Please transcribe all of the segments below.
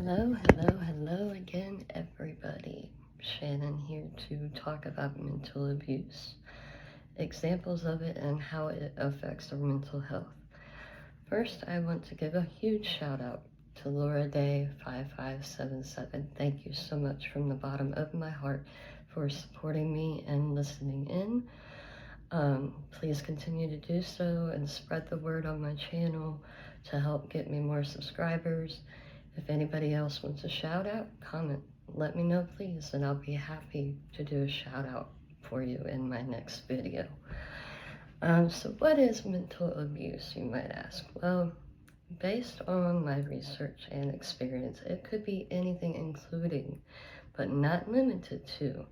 Hello again, everybody. Shannon here to talk about mental abuse, examples of it, and how it affects our mental health. First, I want to give a huge shout out to Laura Day 5577. Thank you so much from the bottom of my heart for supporting me and listening in. Please continue to do so and spread the word on my channel to help get me more subscribers. If anybody else wants a shout out, comment, let me know please, and I'll be happy to do a shout out for you in my next video. So what is mental abuse, you might ask? Well, based on my research and experience, it could be anything including, but not limited to,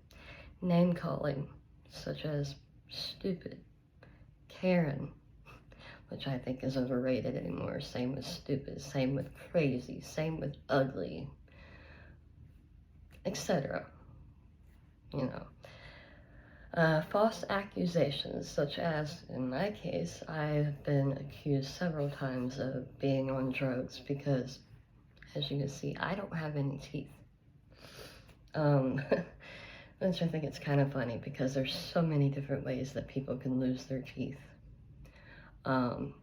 name calling, such as stupid, Karen, which I think is overrated anymore. Same with stupid, same with crazy, same with ugly, etc. False accusations, such as, in my case, I've been accused several times of being on drugs because, as you can see, I don't have any teeth. Which I think it's kind of funny because there's so many different ways that people can lose their teeth.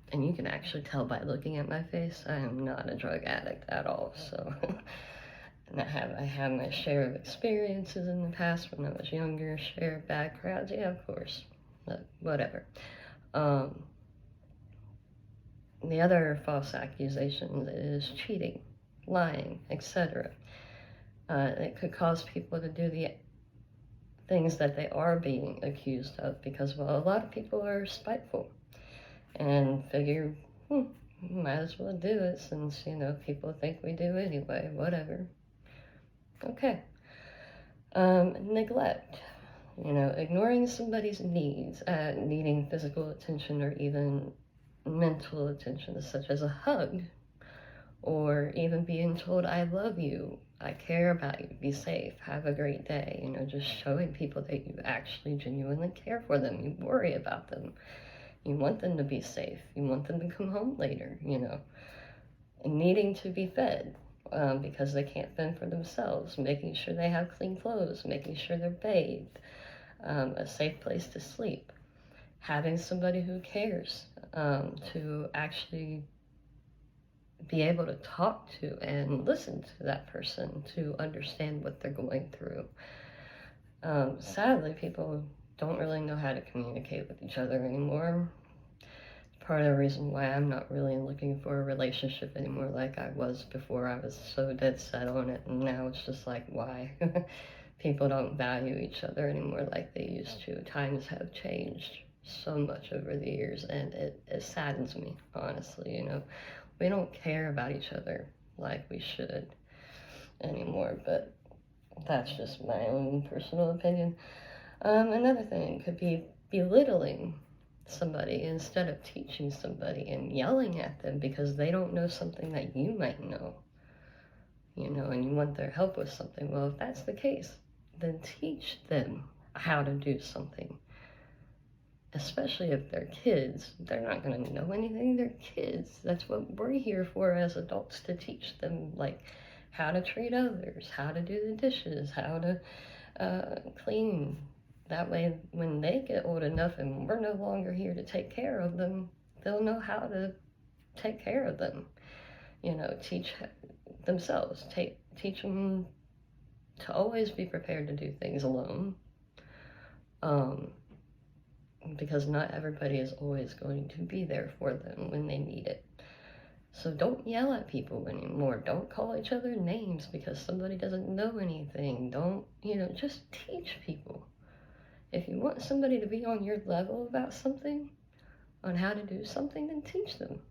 And you can actually tell by looking at my face, I am not a drug addict at all. So, and I have my share of experiences in the past when I was younger, share of bad crowds, yeah, of course, but whatever. The other false accusation is cheating, lying, etc. It could cause people to do the things that they are being accused of because, well, a lot of people are spiteful and figure, might as well do it since, people think we do anyway, whatever. Okay. Neglect. Ignoring somebody's needs, needing physical attention or even mental attention, such as a hug, or even being told, I love you, I care about you, be safe, have a great day. Just showing people that you actually genuinely care for them, you worry about them. You want them to be safe. You want them to come home later, needing to be fed because they can't fend for themselves, making sure they have clean clothes, making sure they're bathed, a safe place to sleep, having somebody who cares to actually be able to talk to and listen to that person to understand what they're going through. Sadly, people don't really know how to communicate with each other anymore. Part of the reason why I'm not really looking for a relationship anymore like I was before. I was so dead set on it, and now it's just like, why? People don't value each other anymore like they used to. Times have changed so much over the years, and it saddens me, honestly. We don't care about each other like we should anymore, but that's just my own personal opinion. Another thing could be belittling somebody instead of teaching somebody and yelling at them because they don't know something that you might know, and you want their help with something. Well, if that's the case, then teach them how to do something. Especially if they're kids, they're not going to know anything. They're kids. That's what we're here for as adults, to teach them, like, how to treat others, how to do the dishes, how to clean. That way, when they get old enough and we're no longer here to take care of them, they'll know how to take care of them. Teach themselves. Teach them to always be prepared to do things alone. Because not everybody is always going to be there for them when they need it. So don't yell at people anymore. Don't call each other names because somebody doesn't know anything. Don't, just teach people. If you want somebody to be on your level about something, on how to do something, then teach them.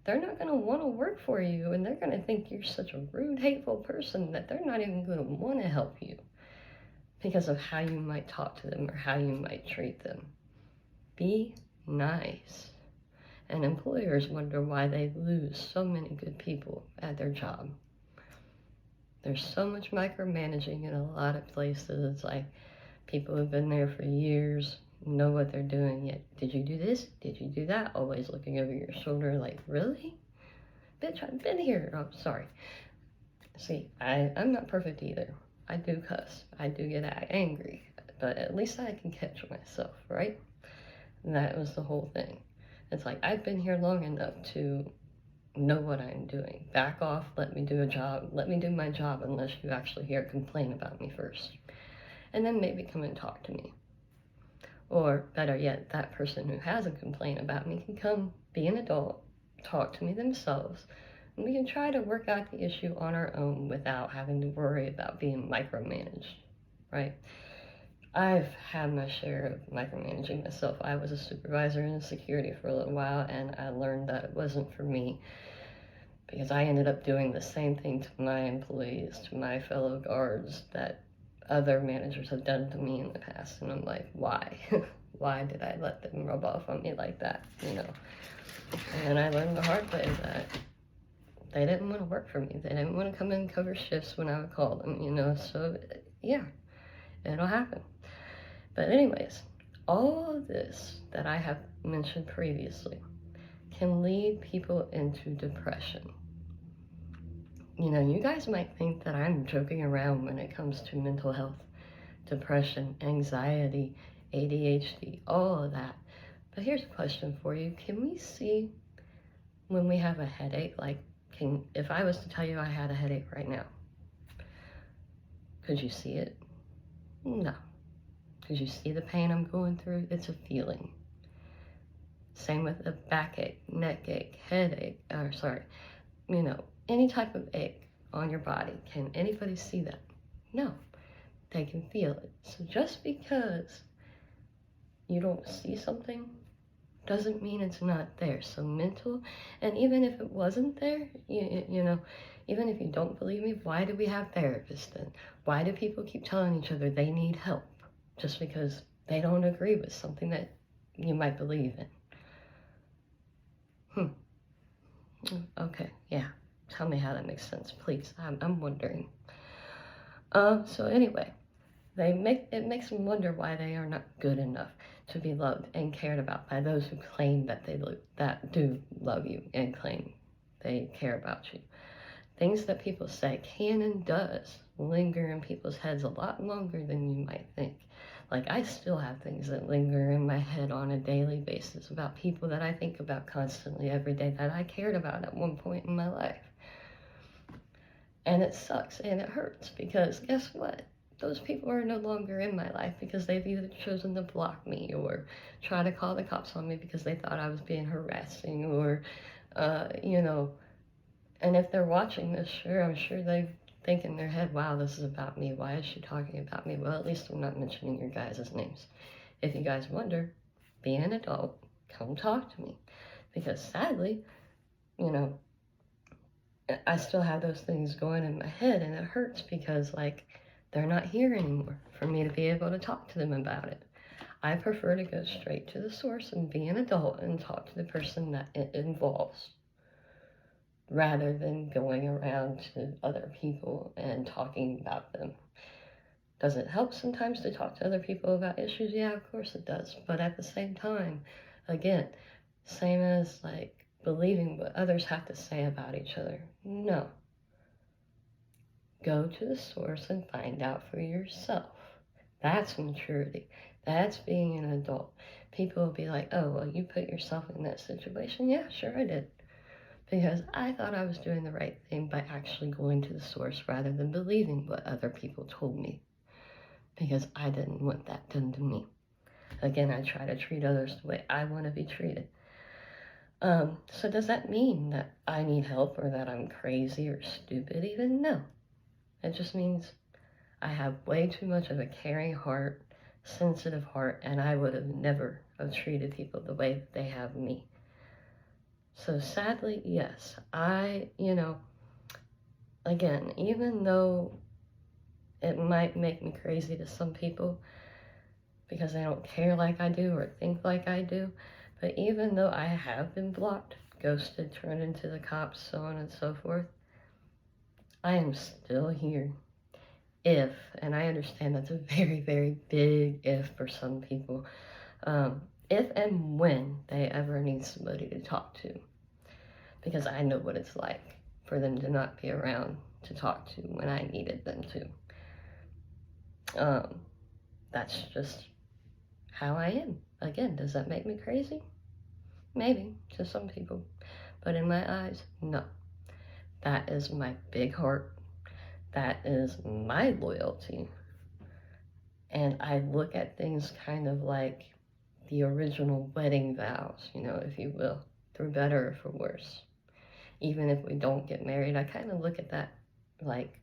They're not going to want to work for you, and they're going to think you're such a rude, hateful person that they're not even going to want to help you because of how you might talk to them or how you might treat them. Be nice. And employers wonder why they lose so many good people at their job. There's so much micromanaging in a lot of places. It's like people have been there for years, know what they're doing, yet did you do this? Did you do that? Always looking over your shoulder like, really? Bitch, I've been here. Oh, sorry. See, I'm not perfect either. I do cuss. I do get angry. But at least I can catch myself, right? And that was the whole thing. It's like, I've been here long enough to know what I'm doing. Back off, let me do a job. Let me do my job unless you actually hear a complaint about me first. And then maybe come and talk to me. Or better yet, that person who has a complaint about me can come, be an adult, talk to me themselves, and we can try to work out the issue on our own without having to worry about being micromanaged, right? I've had my share of micromanaging myself. I was a supervisor in security for a little while, and I learned that it wasn't for me because I ended up doing the same thing to my employees, to my fellow guards, that other managers have done to me in the past. And I'm like, why? Why did I let them rub off on me like that, you know? And I learned the hard way that they didn't want to work for me. They didn't want to come in and cover shifts when I would call them, you know? So, yeah, it'll happen. But anyways, all of this that I have mentioned previously can lead people into depression. You know, you guys might think that I'm joking around when it comes to mental health, depression, anxiety, ADHD, all of that. But here's a question for you. Can we see when we have a headache? Like, if I was to tell you I had a headache right now, could you see it? No. Could you see the pain I'm going through? It's a feeling. Same with a backache, neck ache, headache, you know, any type of ache on your body. Can anybody see that? No, they can feel it. So just because you don't see something doesn't mean it's not there. So mental, and even if it wasn't there, you know, even if you don't believe me, why do we have therapists then? Why do people keep telling each other they need help just because they don't agree with something that you might believe in? Okay, yeah. Tell me how that makes sense, please. I'm wondering. So anyway, it makes them wonder why they are not good enough to be loved and cared about by those who claim that that do love you and claim they care about you. Things that people say can and does linger in people's heads a lot longer than you might think. Like, I still have things that linger in my head on a daily basis about people that I think about constantly every day that I cared about at one point in my life. And it sucks and it hurts because guess what? Those people are no longer in my life because they've either chosen to block me or try to call the cops on me because they thought I was being harassing or, you know, and if they're watching this, I'm sure they think in their head, wow, this is about me. Why is she talking about me? Well, at least I'm not mentioning your guys' names. If you guys wonder, be an adult, come talk to me. Because sadly, you know, I still have those things going in my head and it hurts because, like, they're not here anymore for me to be able to talk to them about it. I prefer to go straight to the source and be an adult and talk to the person that it involves, rather than going around to other people and talking about them. Does it help sometimes to talk to other people about issues? Yeah, of course it does. But at the same time, again, same as like believing what others have to say about each other. No. Go to the source and find out for yourself. That's maturity. That's being an adult. People will be like, oh, well, you put yourself in that situation. Yeah, sure I did. Because I thought I was doing the right thing by actually going to the source rather than believing what other people told me. Because I didn't want that done to me. Again, I try to treat others the way I want to be treated. So does that mean that I need help or that I'm crazy or stupid even? No. It just means I have way too much of a caring heart, sensitive heart, and I would have never have treated people the way that they have me. So sadly, yes, you know, again, even though it might make me crazy to some people because they don't care like I do or think like I do, but even though I have been blocked, ghosted, turned into the cops, so on and so forth, I am still here. If, and I understand that's a very, very big if for some people, if and when they ever need somebody to talk to. Because I know what it's like for them to not be around to talk to when I needed them to. That's just how I am. Again, does that make me crazy? Maybe, to some people. But in my eyes, no. That is my big heart. That is my loyalty. And I look at things kind of like the original wedding vows, you know, if you will, for better or for worse. Even if we don't get married, I kind of look at that like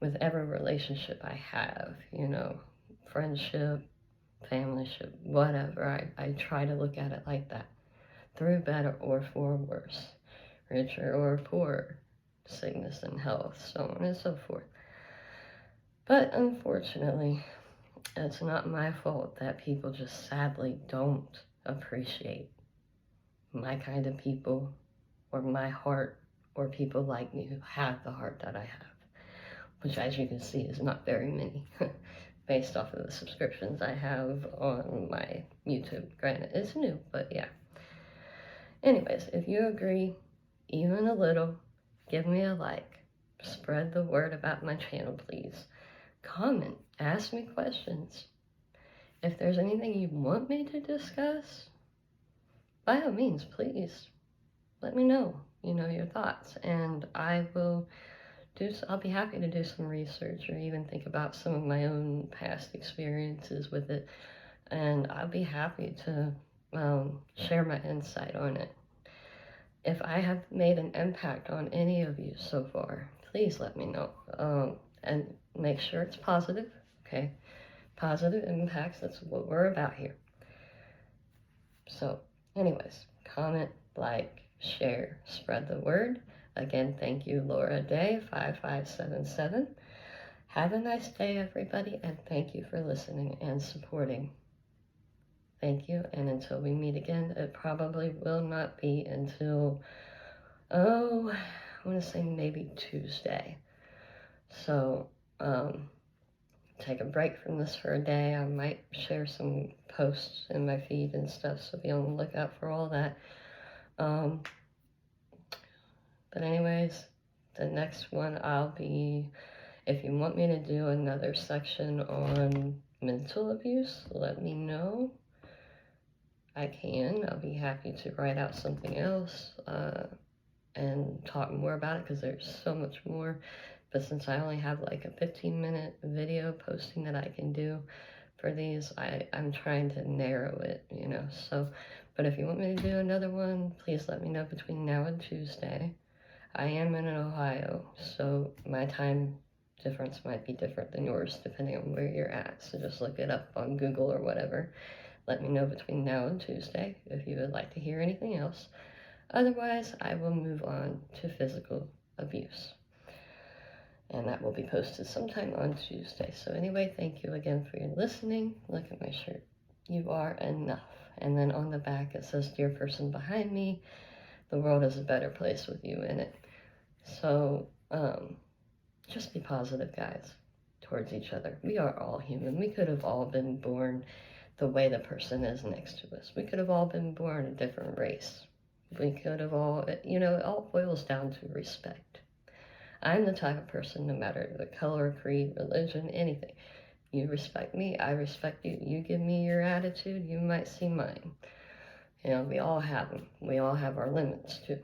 with every relationship I have, you know, friendship, familyship, whatever. I try to look at it like that, through better or for worse, richer or poorer, sickness and health, so on and so forth. But unfortunately, it's not my fault that people just sadly don't appreciate my kind of people, or my heart, or people like me who have the heart that I have, which, as you can see, is not very many based off of the subscriptions I have on my YouTube. Granted, it's new, but yeah. Anyways, if you agree even a little, give me a like, spread the word about my channel, please. Comment, ask me questions. If there's anything you want me to discuss, by all means, please let me know, you know, your thoughts, and I'll be happy to do some research or even think about some of my own past experiences with it, and I'll be happy to share my insight on it. If I have made an impact on any of you so far, please let me know, and make sure it's positive, okay? Positive impacts, that's what we're about here. So, anyways, comment, like, share, spread the word. Again, thank you, Laura Day 5577. Have a nice day, everybody, and thank you for listening and supporting. Thank you, and until we meet again, it probably will not be until, I want to say maybe Tuesday. So, take a break from this for a day. I might share some posts in my feed and stuff, so be on the lookout for all that. But anyways, the next one if you want me to do another section on mental abuse, let me know. I can. I'll be happy to write out something else and talk more about it, because there's so much more. But since I only have like a 15-minute video posting that I can do for these, I'm trying to narrow it, you know. So, but if you want me to do another one, please let me know between now and Tuesday. I am in Ohio, so my time difference might be different than yours depending on where you're at. So just look it up on Google or whatever. Let me know between now and Tuesday if you would like to hear anything else. Otherwise, I will move on to physical abuse. And that will be posted sometime on Tuesday. So anyway, thank you again for your listening. Look at my shirt. You are enough. And then on the back it says, "Dear person behind me, the world is a better place with you in it." So just be positive, guys, towards each other. We are all human. We could have all been born the way the person is next to us. We could have all been born a different race. We could have all, you know, it all boils down to respect. I'm the type of person, no matter the color, creed, religion, anything. You respect me, I respect you. You give me your attitude, you might see mine. You know, we all have them. We all have our limits, too.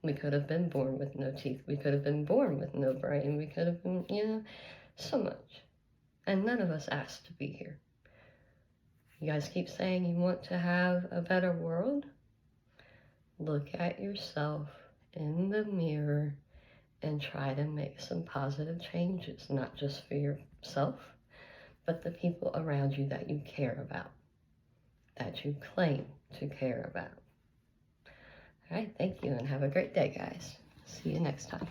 We could have been born with no teeth. We could have been born with no brain. We could have been, you know, so much. And none of us asked to be here. You guys keep saying you want to have a better world? Look at yourself in the mirror and try to make some positive changes, not just for yourself, but the people around you that you care about, that you claim to care about. All right, thank you, and have a great day, guys. See you next time.